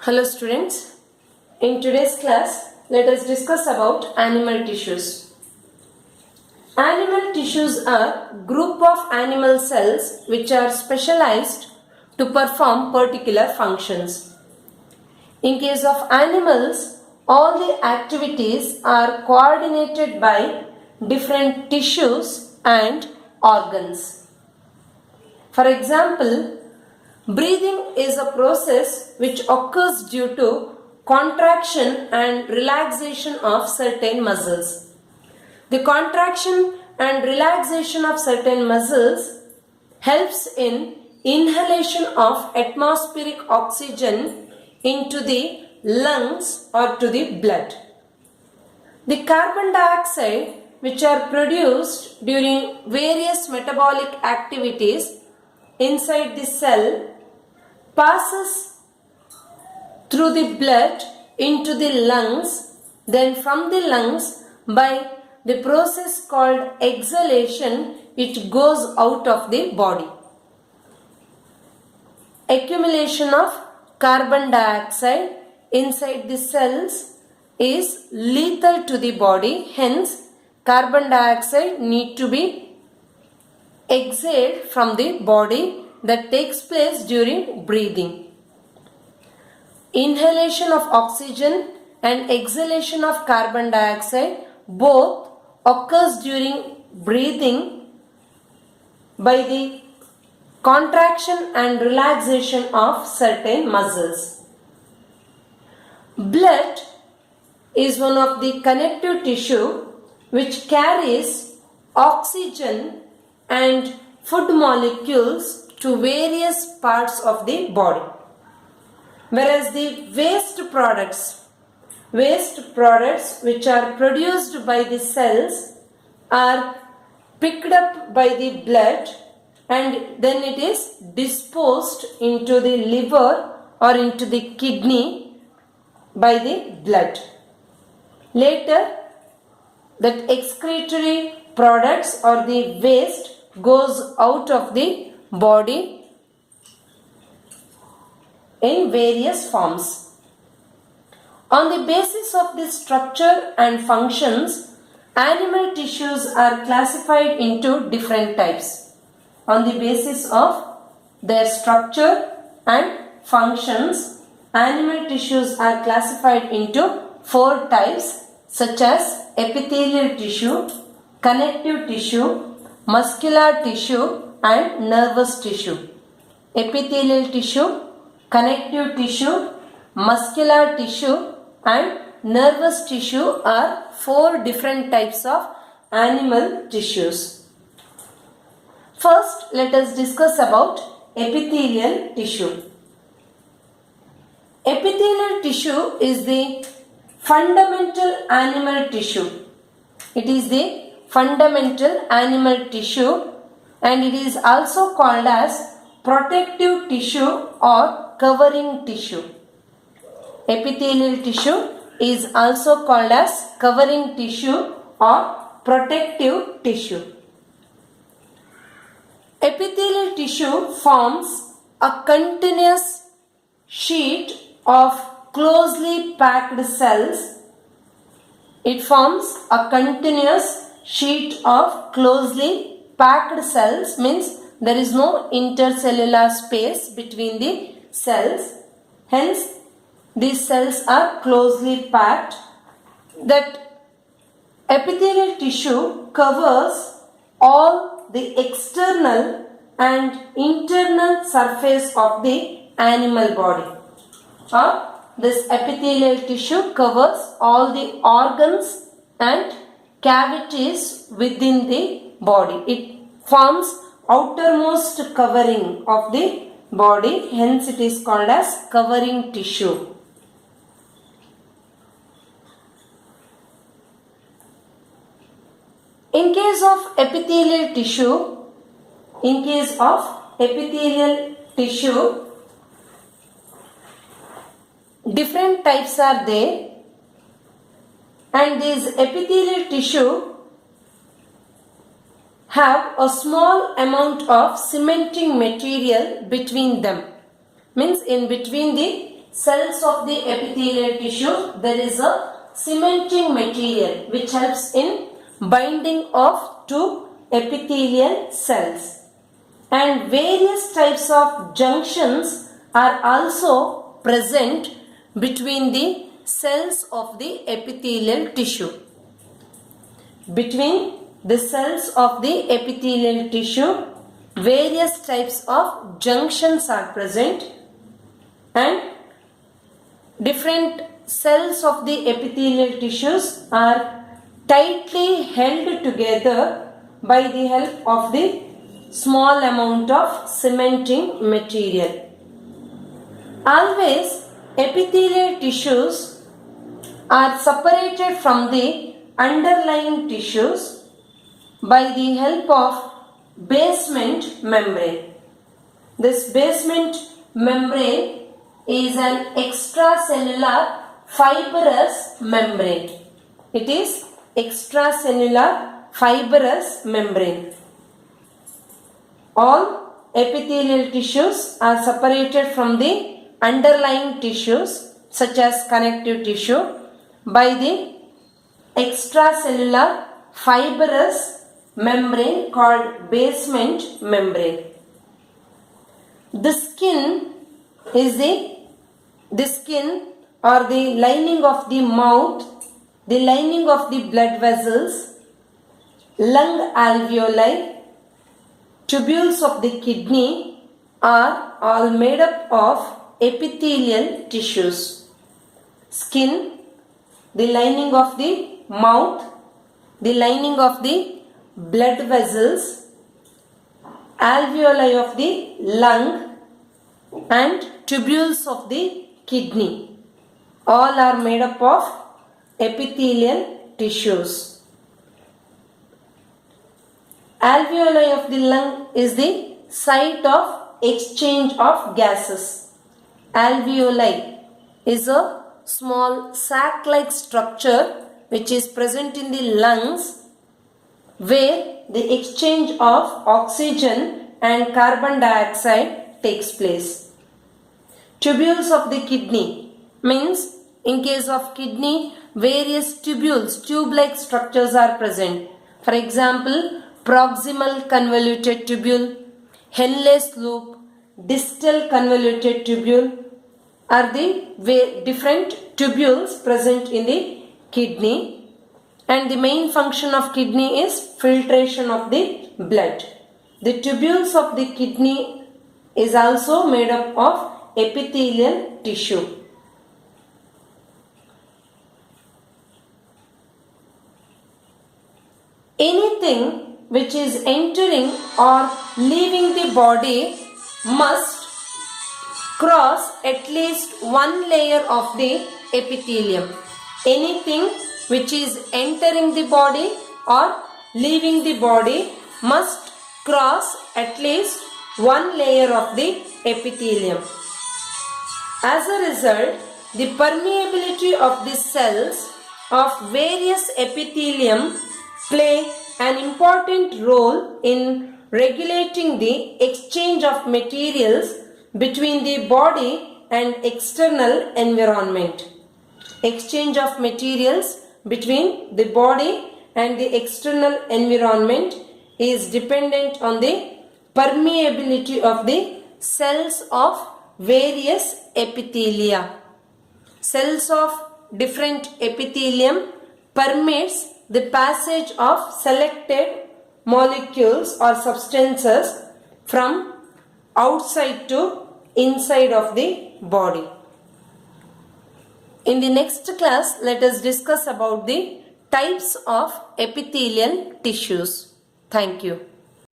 Hello students, in today's class let us discuss about animal tissues. Animal tissues are group of animal cells which are specialized to perform particular functions. In case of animals, all the activities are coordinated by different tissues and organs. For example, breathing is a process which occurs due to contraction and relaxation of certain muscles. The contraction and relaxation of certain muscles helps in inhalation of atmospheric oxygen into the lungs or to the blood. The carbon dioxide which are produced during various metabolic activities inside the cell passes through the blood into the lungs, then from the lungs by the process called exhalation it goes out of the body. Accumulation of carbon dioxide inside the cells is lethal to the body, hence carbon dioxide need to be exhaled from the body. That takes place during breathing. Inhalation of oxygen and exhalation of carbon dioxide both occurs during breathing by the contraction and relaxation of certain muscles. Blood is one of the connective tissue which carries oxygen and food molecules to various parts of the body. Whereas the waste products which are produced by the cells are picked up by the blood and then it is disposed into the liver or into the kidney by the blood. Later, that excretory products or the waste goes out of the body in various forms. On the basis of this structure and functions, animal tissues are classified into different types. On the basis of their structure and functions, animal tissues are classified into 4 types such as epithelial tissue, connective tissue, muscular tissue and nervous tissue. Epithelial tissue, connective tissue, muscular tissue and nervous tissue are 4 different types of animal tissues. First, let us discuss about epithelial tissue. Epithelial tissue is the fundamental animal tissue. It is the fundamental animal tissue and it is also called as protective tissue or covering tissue. Epithelial tissue is also called as covering tissue or protective tissue. Epithelial tissue forms a continuous sheet of closely packed cells. It forms a continuous sheet of closely packed cells, means there is no intercellular space between the cells. Hence, these cells are closely packed. That epithelial tissue covers all the external and internal surface of the animal body. This epithelial tissue covers all the organs and cavities within the body. It forms outermost covering of the body, hence it is called as covering tissue. In case of epithelial tissue, different types are there and these epithelial tissue have a small amount of cementing material between them. Means in between the cells of the epithelial tissue, there is a cementing material which helps in binding of two epithelial cells. And various types of junctions are also present between the cells of the epithelial tissue. Between the cells of the epithelial tissue, various types of junctions are present, and different cells of the epithelial tissues are tightly held together by the help of the small amount of cementing material. Always epithelial tissues are separated from the underlying tissues by the help of basement membrane. This basement membrane is an extracellular fibrous membrane. It is extracellular fibrous membrane. All epithelial tissues are separated from the underlying tissues such as connective tissue by the extracellular fibrous membrane called basement membrane. The skin is the skin or the lining of the mouth, the lining of the blood vessels, lung alveoli, tubules of the kidney are all made up of epithelial tissues. Skin, the lining of the mouth, the lining of the blood vessels, alveoli of the lung, and tubules of the kidney. All are made up of epithelial tissues. Alveoli of the lung is the site of exchange of gases. Alveoli is a small sac-like structure which is present in the lungs where the exchange of oxygen and carbon dioxide takes place. Tubules of the kidney means in case of kidney various tubules, tube-like structures are present. For example, proximal convoluted tubule, Henle's loop, distal convoluted tubule are the different tubules present in the kidney, and the main function of kidney is filtration of the blood. The tubules of the kidney is also made up of epithelial tissue. Anything which is entering or leaving the body must cross at least one layer of the epithelium. Anything which is entering the body or leaving the body must cross at least one layer of the epithelium. As a result, the permeability of the cells of various epithelium play an important role in regulating the exchange of materials between the body and external environment. Exchange of materials between the body and the external environment is dependent on the permeability of the cells of various epithelia. Cells of different epithelium permits the passage of selected molecules or substances from outside to inside of the body. In the next class, let us discuss about the types of epithelial tissues. Thank you.